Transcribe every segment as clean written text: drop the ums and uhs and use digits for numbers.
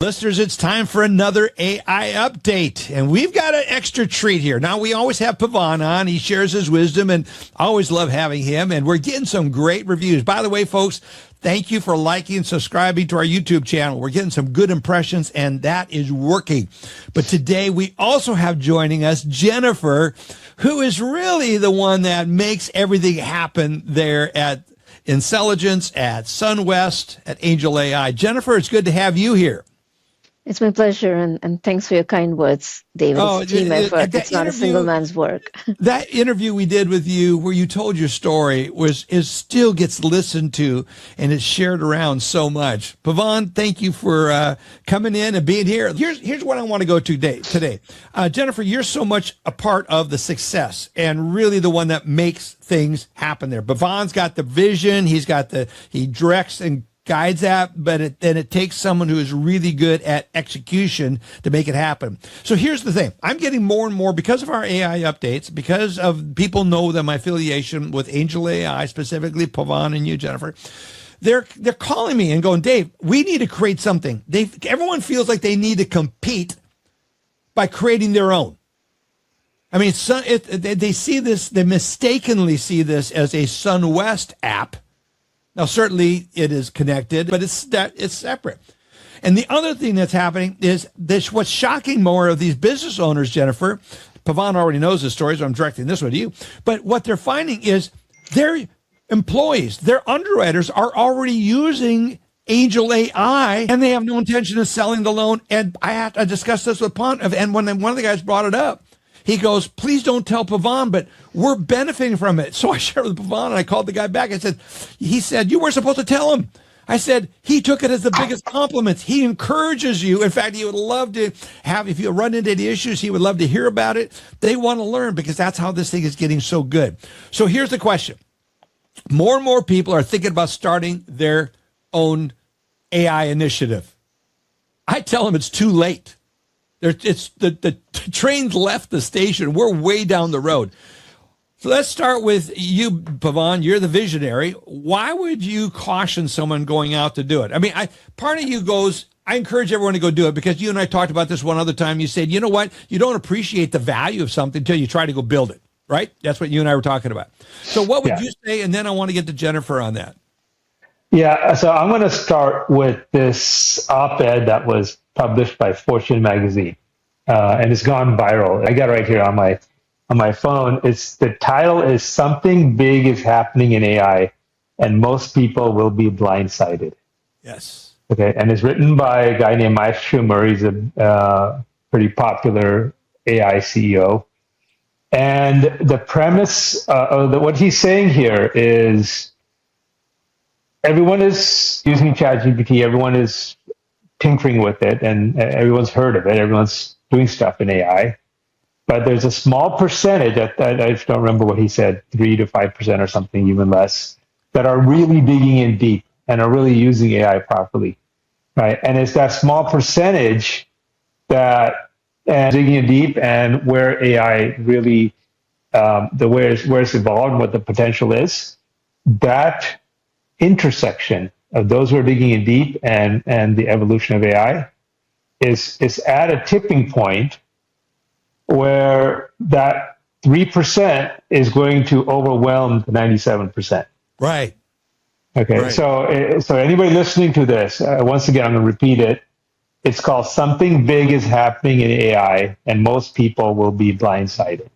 Listeners, it's time for another AI update, and we've got an extra treat here. Now, we always have Pavan on. He shares his wisdom, and I always love having him, and we're getting some great reviews. By the way, folks, thank you for liking and subscribing to our YouTube channel. We're getting some good impressions, and that is working. But today, we also have joining us Jennifer, who is really the one that makes everything happen there at Intelligence, at SunWest, at Angel AI. Jennifer, it's good to have you here. It's my pleasure, and thanks for your kind words, David. It's a team effort. It's not a single man's work. That interview we did with you where you told your story still gets listened to, and it's shared around so much. Pavan, thank you for coming in and being here. Here's what I want to go to today. Jennifer, you're so much a part of the success and really the one that makes things happen there. Pavan's got the vision. He directs and guides that, but then it takes someone who is really good at execution to make it happen. So here's the thing. I'm getting more and more, because of our AI updates, because of people know that my affiliation with Angel AI, specifically Pavan and you, Jennifer, they're calling me and going, Dave, we need to create something. Everyone feels like they need to compete by creating their own. I mean, they see this, they mistakenly see this as a SunWest app. Now, certainly it is connected, but it's separate. And the other thing that's happening is this: what's shocking more of these business owners, Jennifer, Pavan already knows the story, so I'm directing this one to you. But what they're finding is their employees, their underwriters are already using Angel AI, and they have no intention of selling the loan. And I discussed this with Pavan, and when one of the guys brought it up, he goes, please don't tell Pavan, but we're benefiting from it. So I shared with Pavan, and I called the guy back. He said, you weren't supposed to tell him. I said, he took it as the biggest compliment. He encourages you. In fact, he would love to have, if you run into any issues, he would love to hear about it. They want to learn, because that's how this thing is getting so good. So here's the question. More and more people are thinking about starting their own AI initiative. I tell them it's too late. The train's left the station. We're way down the road. So let's start with you, Pavan. You're the visionary. Why would you caution someone going out to do it? I mean, part of you goes, I encourage everyone to go do it, because you and I talked about this one other time. You said, you know what? You don't appreciate the value of something until you try to go build it, right? That's what you and I were talking about. So what would you say? And then I want to get to Jennifer on that. Yeah, so I'm going to start with this op-ed that was published by Fortune magazine, and it's gone viral. I got it right here on my phone. The title is "Something Big is Happening in AI, and Most People Will Be Blindsided." Yes. Okay, and it's written by a guy named Mike Schumer. He's a pretty popular AI CEO, and the premise of what he's saying here is, everyone is using ChatGPT. Everyone is tinkering with it, and everyone's heard of it. Everyone's doing stuff in AI. But there's a small percentage, I don't remember what he said, 3 to 5% or something, even less, that are really digging in deep and are really using AI properly, right? And it's that small percentage that digging in deep, and where AI really, where it's evolved and what the potential is, that intersection of those who are digging in deep and the evolution of AI is at a tipping point where that 3% is going to overwhelm the 97%. Right. Okay. Right. So anybody listening to this, once again, I'm going to repeat it. It's called "Something Big is Happening in AI, and Most People Will Be Blindsided."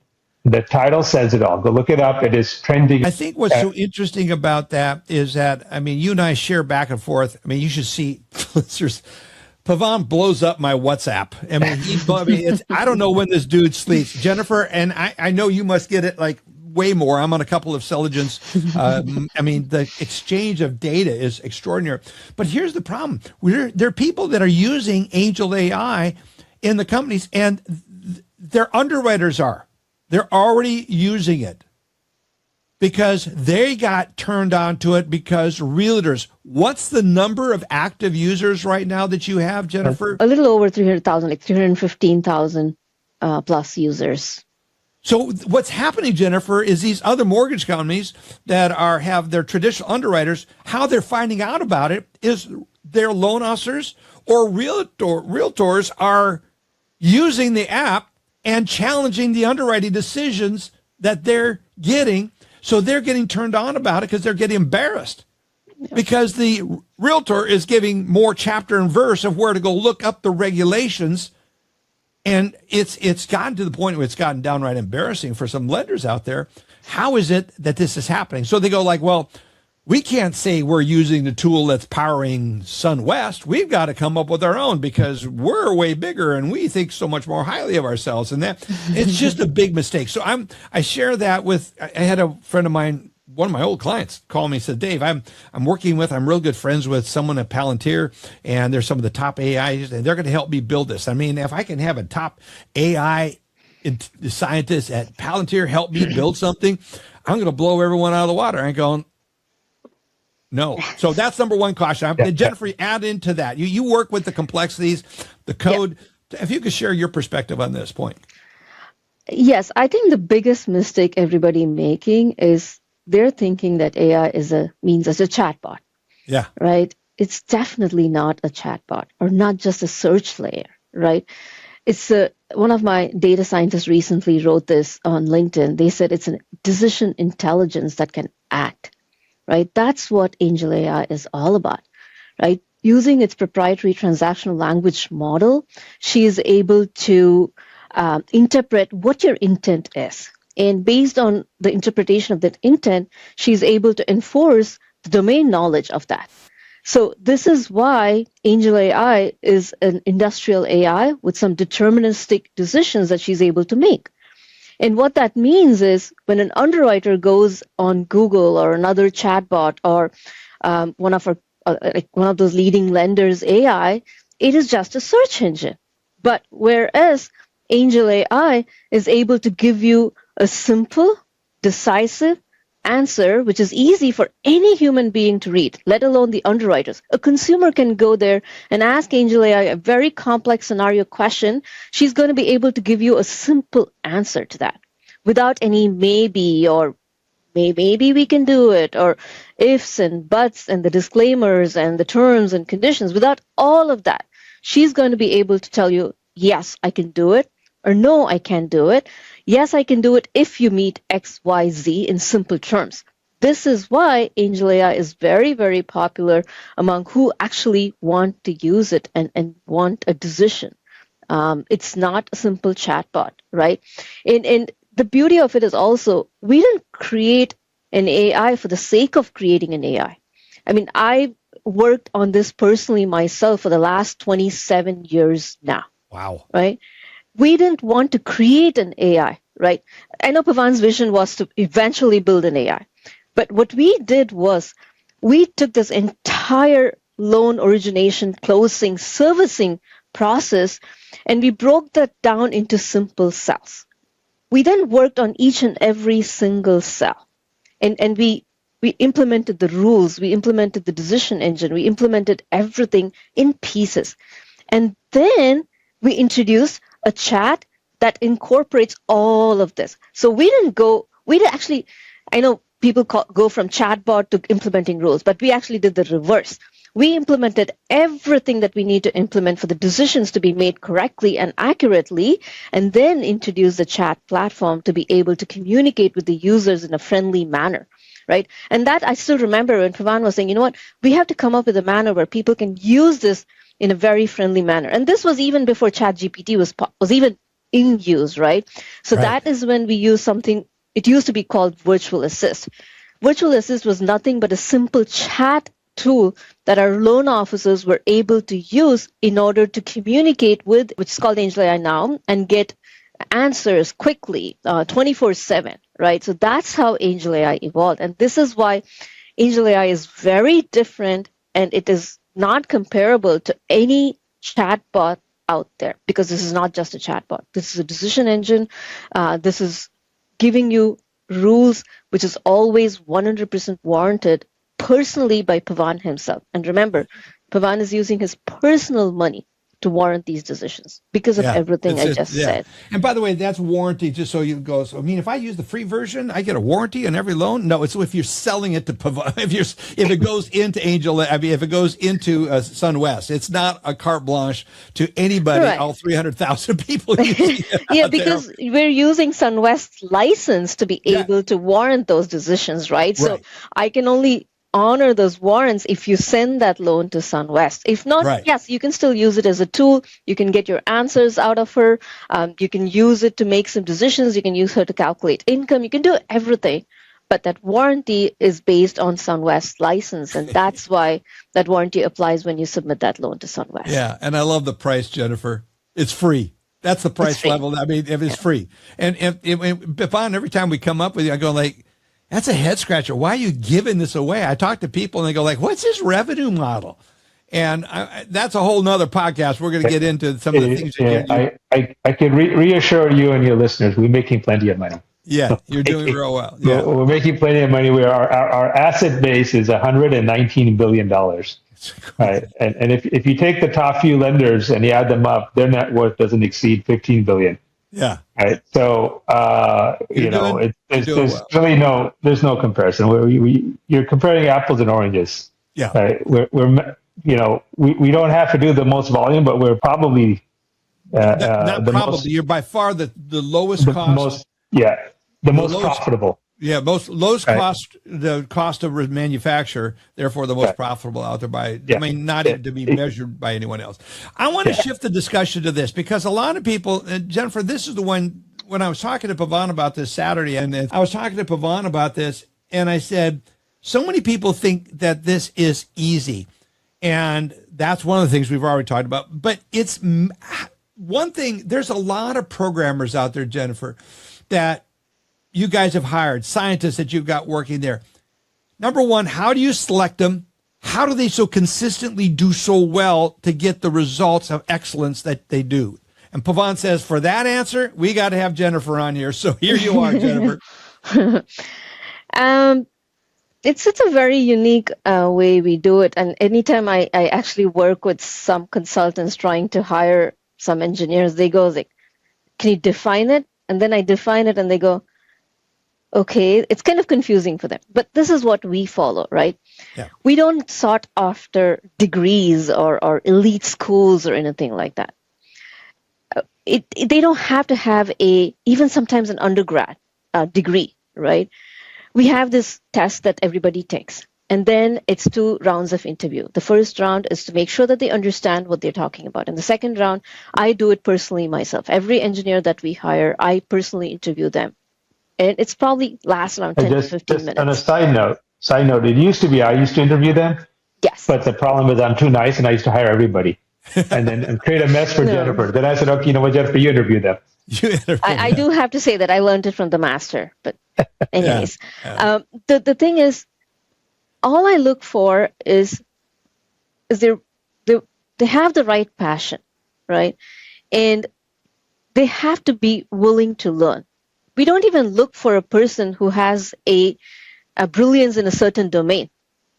The title says it all. Go look it up. It is trending. I think what's so interesting about that is that, I mean, you and I share back and forth. I mean, you should see, Pavan blows up my WhatsApp. I mean, I don't know when this dude sleeps. Jennifer, and I know you must get it like way more. I'm on a couple of Intelligence. I mean, the exchange of data is extraordinary. But here's the problem. There are people that are using Angel AI in the companies, and their underwriters are. They're already using it because they got turned on to it because realtors. What's the number of active users right now that you have, Jennifer? A little over 300,000, like 315,000 plus users. So what's happening, Jennifer, is these other mortgage companies that have their traditional underwriters, how they're finding out about it is their loan officers or realtors are using the app and challenging the underwriting decisions that they're getting. So they're getting turned on about it because they're getting embarrassed because the realtor is giving more chapter and verse of where to go look up the regulations. And it's gotten to the point where it's gotten downright embarrassing for some lenders out there. How is it that this is happening? So they go like, well, we can't say we're using the tool that's powering SunWest. We've got to come up with our own because we're way bigger and we think so much more highly of ourselves. And that it's just a big mistake. So I share that with, I had a friend of mine, one of my old clients call me and said, Dave, I'm real good friends with someone at Palantir, and they're some of the top AIs, and they're going to help me build this. I mean, if I can have a top AI scientist at Palantir help me build something, I'm going to blow everyone out of the water. I'm going, no. So that's number one caution. Jennifer, add into that. You work with the complexities, the code. If you could share your perspective on this point. Yes, I think the biggest mistake everybody making is they're thinking that AI means as a chatbot. Yeah. Right? It's definitely not a chatbot or not just a search layer, right? It's one of my data scientists recently wrote this on LinkedIn. They said it's a decision intelligence that can act. Right? That's what Angel AI is all about, right? Using its proprietary transactional language model, she is able to interpret what your intent is. And based on the interpretation of that intent, she's able to enforce the domain knowledge of that. So this is why Angel AI is an industrial AI with some deterministic decisions that she's able to make. And what that means is when an underwriter goes on Google or another chatbot or one of those leading lenders' AI, it is just a search engine. But whereas Angel AI is able to give you a simple, decisive answer, which is easy for any human being to read, let alone the underwriters. A consumer can go there and ask Angel AI a very complex scenario question. She's going to be able to give you a simple answer to that without any maybe or maybe we can do it or ifs and buts and the disclaimers and the terms and conditions. Without all of that, she's going to be able to tell you, yes, I can do it, or no, I can't do it. Yes, I can do it if you meet X, Y, Z in simple terms. This is why Angel AI is very, very popular among who actually want to use it and want a decision. It's not a simple chatbot, right? And the beauty of it is also, we didn't create an AI for the sake of creating an AI. I mean, I worked on this personally myself for the last 27 years now. Wow. Right? We didn't want to create an AI, right? I know Pavan's vision was to eventually build an AI. But what we did was we took this entire loan origination, closing, servicing process, and we broke that down into simple cells. We then worked on each and every single cell. And we implemented the rules, we implemented the decision engine, we implemented everything in pieces. And then we introduced a chat that incorporates all of this. So I know people go from chatbot to implementing rules, but we actually did the reverse. We implemented everything that we need to implement for the decisions to be made correctly and accurately, and then introduce the chat platform to be able to communicate with the users in a friendly manner, right? And that I still remember when Pavan was saying, you know what, we have to come up with a manner where people can use this in a very friendly manner. And this was even before ChatGPT was even in use, right? So That is when we used something, it used to be called Virtual Assist. Virtual Assist was nothing but a simple chat tool that our loan officers were able to use in order to communicate with, which is called Angel AI now, and get answers quickly, 24/7, right? So that's how Angel AI evolved. And this is why Angel AI is very different, and it is not comparable to any chatbot out there, because this is not just a chatbot. This is a decision engine. This is giving you rules, which is always 100% warranted personally by Pavan himself. And remember, Pavan is using his personal money to warrant these decisions because of everything I just said. And by the way, that's warranty, just so you go. So, I mean, if I use the free version, I get a warranty on every loan? No, it's if you're selling it to Pavan, if it goes into if it goes into SunWest, it's not a carte blanche to anybody, all 300,000 people using it because we're using SunWest's license to be able to warrant those decisions, right? So I can only honor those warrants if you send that loan to SunWest. If not, yes, you can still use it as a tool. You can get your answers out of her. You can use it to make some decisions. You can use her to calculate income. You can do everything. But that warranty is based on SunWest's license, and that's why that warranty applies when you submit that loan to SunWest. Yeah, and I love the price, Jennifer. It's free. That's the price level. I mean, if it's free. And Pavan, every time we come up with you, I go like, that's a head scratcher. Why are you giving this away? I talk to people and they go like, what's his revenue model? And that's a whole nother podcast. We're going to get into some of the things. I can reassure you and your listeners, we're making plenty of money. Yeah, you're doing real well. Yeah. We're making plenty of money. Our asset base is $119 billion. Right. And if you take the top few lenders and you add them up, their net worth doesn't exceed 15 billion. Yeah. Right. So, there's really there's no comparison. You're comparing apples and oranges. Yeah. Right. We don't have to do the most volume, but we're probably, you're by far the lowest cost. The most profitable. Yeah, lowest cost, the cost of manufacture, therefore the most profitable out there not even to be measured by anyone else. I want to shift the discussion to this because a lot of people, Jennifer, this is the one, when I was talking to Pavan about this Saturday, and I was talking to Pavan about this, and I said, so many people think that this is easy. And that's one of the things we've already talked about. But it's one thing, there's a lot of programmers out there, Jennifer, that you guys have hired, scientists that you've got working there. Number one, how do you select them? How do they so consistently do so well to get the results of excellence that they do? And Pavan says, for that answer, we got to have Jennifer on here. So here you are, Jennifer. It's a very unique way we do it. And anytime I actually work with some consultants trying to hire some engineers, they go like, can you define it? And then I define it and they go, okay, it's kind of confusing for them. But this is what we follow, right? Yeah. We don't sought after degrees or elite schools or anything like that. They don't have to have even sometimes an undergrad degree, right? We have this test that everybody takes. And then it's 2 rounds of interview. The first round is to make sure that they understand what they're talking about. And the second round, I do it personally myself. Every engineer that we hire, I personally interview them. And it's probably lasts around 10 to 15 minutes. On a side note, it used to be I used to interview them. Yes. But the problem is I'm too nice and I used to hire everybody and create a mess for Jennifer. Then I said, okay, you know what, Jennifer, you interview them. I do have to say that I learned it from the master. But anyways, the thing is, all I look for is they have the right passion, right? And they have to be willing to learn. We don't even look for a person who has a brilliance in a certain domain.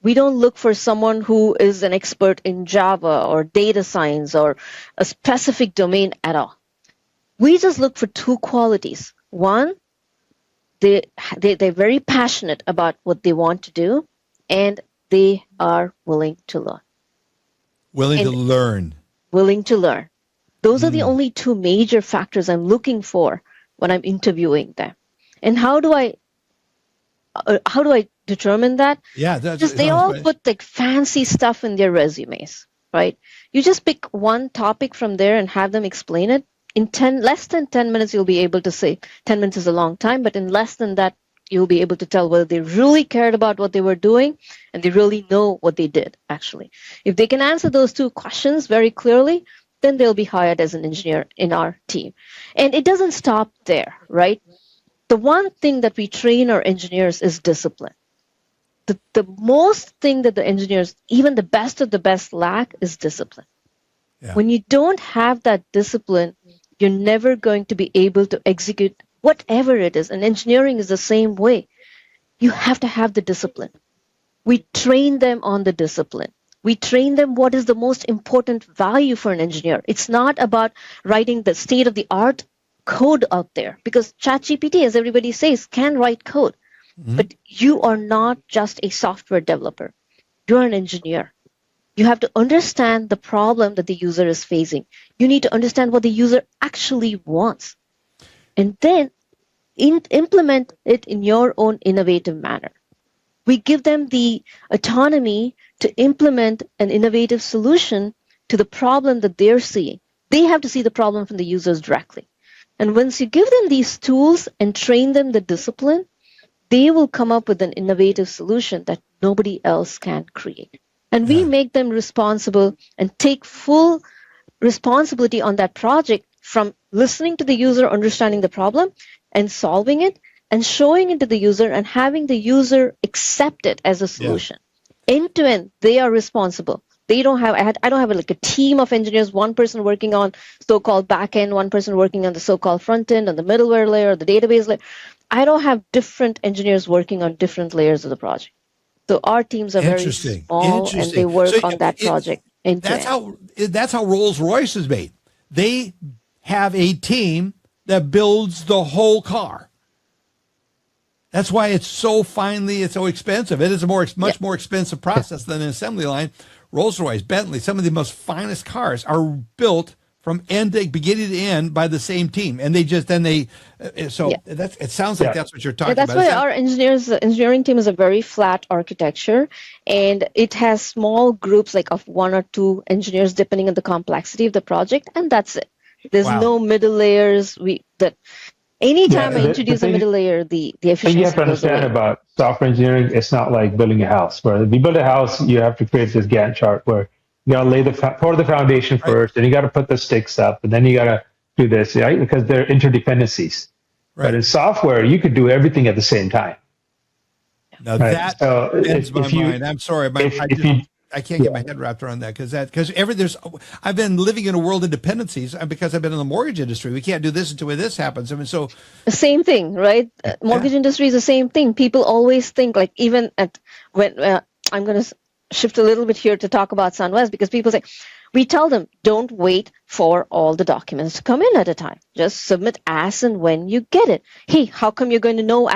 We don't look for someone who is an expert in Java or data science or a specific domain at all. We just look for 2 qualities. One, they're very passionate about what they want to do, and they are willing to learn. Willing to learn. Those are the only 2 major factors I'm looking for when I'm interviewing them. And how do I determine that? Yeah, they all put like fancy stuff in their resumes, right? You just pick one topic from there and have them explain it. In less than 10 minutes, you'll be able to say, 10 minutes is a long time, but in less than that, you'll be able to tell whether they really cared about what they were doing and they really know what they did, actually. If they can answer those 2 questions very clearly, then they'll be hired as an engineer in our team. And it doesn't stop there, right? The one thing that we train our engineers is discipline. The most thing that the engineers, even the best of the best, lack is discipline. Yeah. When you don't have that discipline, you're never going to be able to execute whatever it is. And engineering is the same way. You have to have the discipline. We train them on the discipline. We train them what is the most important value for an engineer. It's not about writing the state of the art code out there, because ChatGPT, as everybody says, can write code. But you are not just a software developer. You're an engineer. You have to understand the problem that the user is facing. You need to understand what the user actually wants. And then implement it in your own innovative manner. We give them the autonomy to implement an innovative solution to the problem that they're seeing. They have to see the problem from the users directly. And once you give them these tools and train them the discipline, they will come up with an innovative solution that nobody else can create. And we make them responsible and take full responsibility on that project, from listening to the user, understanding the problem, and solving it, and showing it to the user and having the user accept it as a solution. End to end, they are responsible. They don't have, I don't have like a team of engineers, one person working on so-called backend, one person working on the so-called front end, on the middleware layer, the database layer. I don't have different engineers working on different layers of the project. So our teams are very small, and they work on that project. That's how Rolls-Royce is made. They have a team that builds the whole car. That's why it's so expensive. It is a much more expensive process than an assembly line. Rolls-Royce, Bentley, some of the most finest cars are built from beginning to end by the same team, and it sounds like that's what you're talking about. That's why our engineering team is a very flat architecture, and it has small groups like of 1 or 2 engineers depending on the complexity of the project, and that's it. There's no middle layers. Anytime I introduce a middle layer, the efficiency you have to understand about software engineering, it's not like building a house. Where if you build a house, you have to create this Gantt chart where you got to pour the foundation first, and you got to put the sticks up, and then you got to do this, right? Because they're interdependencies. Right. But in software, you could do everything at the same time. Now that bends my mind. I'm sorry, I can't get my head wrapped around that I've been living in a world of dependencies because I've been in the mortgage industry. We can't do this until this happens. I mean, so the same thing, right? Mortgage industry is the same thing. People always think, like, even when I'm going to shift a little bit here to talk about SunWest, because people say, we tell them, don't wait for all the documents to come in at a time. Just submit as and when you get it. Hey, how come you're going to know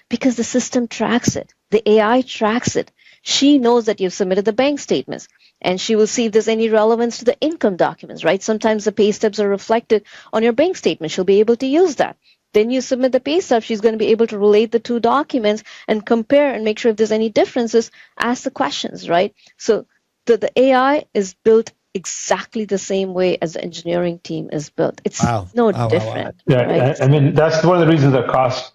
because the system tracks it. The AI tracks it. She knows that you've submitted the bank statements, and she will see if there's any relevance to the income documents, right? Sometimes the pay stubs are reflected on your bank statement. She'll be able to use that. Then you submit the pay stub. She's going to be able to relate the 2 documents and compare and make sure if there's any differences, ask the questions, right? So the AI is built exactly the same way as the engineering team is built. It's different. Yeah, right? I mean, that's one of the reasons the cost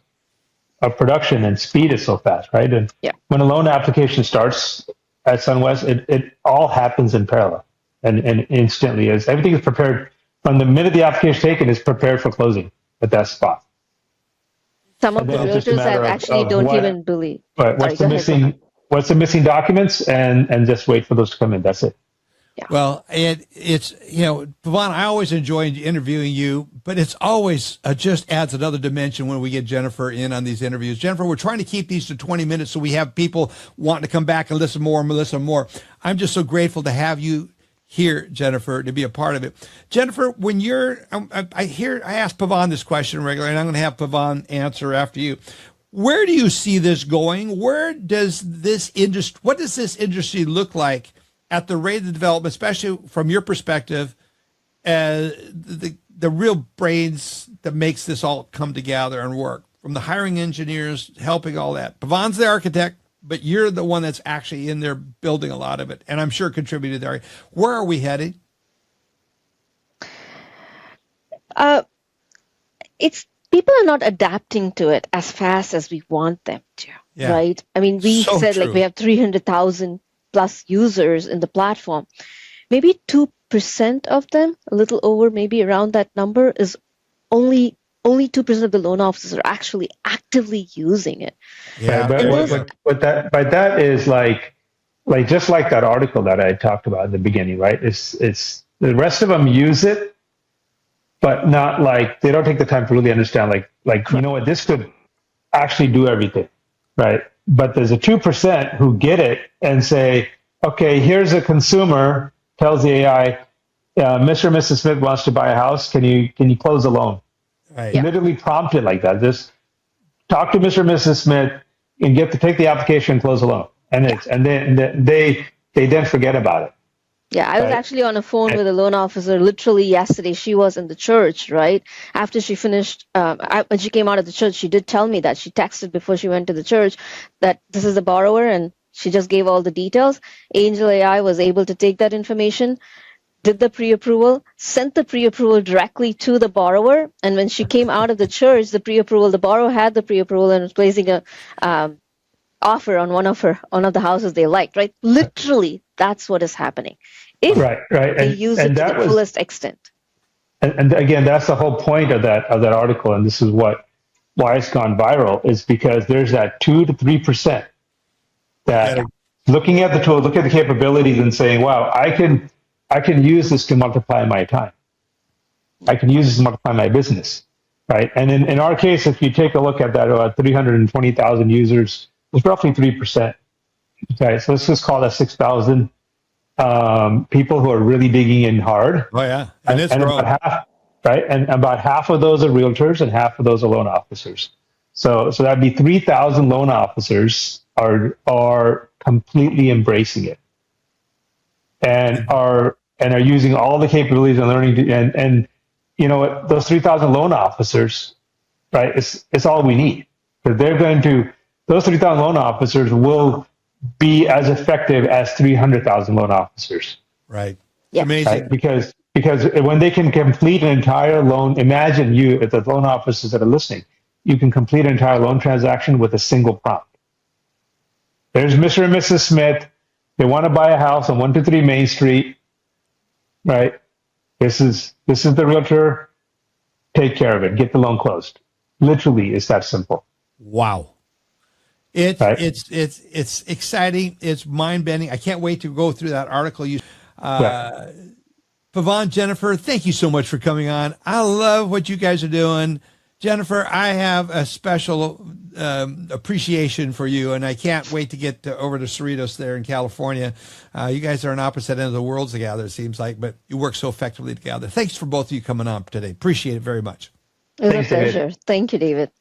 of production and speed is so fast, right? And when a loan application starts at SunWest, it all happens in parallel and instantly. As everything is prepared from the minute the application is taken, is prepared for closing at that spot. Some of the realtors don't even believe. Right. What's the missing documents, and just wait for those to come in. That's it. Yeah. Well, and it's, Pavan, I always enjoy interviewing you, but it's always just adds another dimension when we get Jennifer in on these interviews. Jennifer, we're trying to keep these to 20 minutes so we have people wanting to come back and listen more. I'm just so grateful to have you here, Jennifer, to be a part of it. Jennifer, when I ask Pavan this question regularly, and I'm going to have Pavan answer after you. Where do you see this going? What does this industry look like at the rate of development, especially from your perspective, the real brains that makes this all come together and work, from the hiring engineers, helping all that? Pavan's the architect, but you're the one that's actually in there building a lot of it, and I'm sure contributed there. Where are we heading? People are not adapting to it as fast as we want them to, right? I mean, we said true. Like we have 300,000 plus users in the platform. Maybe 2% of them, a little over, maybe around that number, is only 2% of the loan officers are actually actively using it. Yeah, but that is like just like that article that I talked about in the beginning, right? It's the rest of them use it, but not like they don't take the time to really understand. Like you know what, this could actually do everything, right? But there's a 2% who get it and say, okay, here's a consumer tells the AI, Mr. and Mrs. Smith wants to buy a house. Can you close the loan? Right. Yeah. Literally prompt it like that. Just talk to Mr. and Mrs. Smith and take the application and close the loan. And then they then forget about it. Yeah, I was Right. actually on a phone with a loan officer literally yesterday. She was in the church, right? After she finished, when she came out of the church, she did tell me that she texted before she went to the church that this is the borrower, and she just gave all the details. Angel AI was able to take that information, did the pre-approval, sent the pre-approval directly to the borrower, and when she came out of the church, the borrower had the pre-approval and was placing a offer on one of the houses they liked, right? Literally, that's what is happening if Right. they use it to the fullest extent. And again, that's the whole point of that article, and this is why it's gone viral, is because there's that 2 to 3% that looking at the tool, look at the capabilities, and saying, "Wow, I can use this to multiply my time. I can use this to multiply my business." Right. And in our case, if you take a look at that, 320,000 users, it's roughly 3%. Okay, so let's just call that 6,000 people who are really digging in hard. Oh yeah, and it's growing. About half, right? And about half of those are realtors, and half of those are loan officers. So that'd be 3,000 loan officers are completely embracing it, and are using all the capabilities and learning. And you know what? Those 3,000 loan officers, right? It's all we need, because those 3,000 loan officers will be as effective as 300,000 loan officers. Right. Yeah. Amazing. Right? Because when they can complete an entire loan, imagine you, at the loan officers that are listening, you can complete an entire loan transaction with a single prompt. There's Mr. and Mrs. Smith. They want to buy a house on 123 Main Street. Right. This is the realtor. Take care of it. Get the loan closed. Literally, it's that simple. Wow. It's exciting. It's mind bending. I can't wait to go through that article. Pavan, Jennifer, thank you so much for coming on. I love what you guys are doing. Jennifer, I have a special appreciation for you, and I can't wait to get over to Cerritos there in California. You guys are on opposite ends of the world together, it seems like, but you work so effectively together. Thanks for both of you coming on today. Appreciate it very much. It was a pleasure. Thank you, David.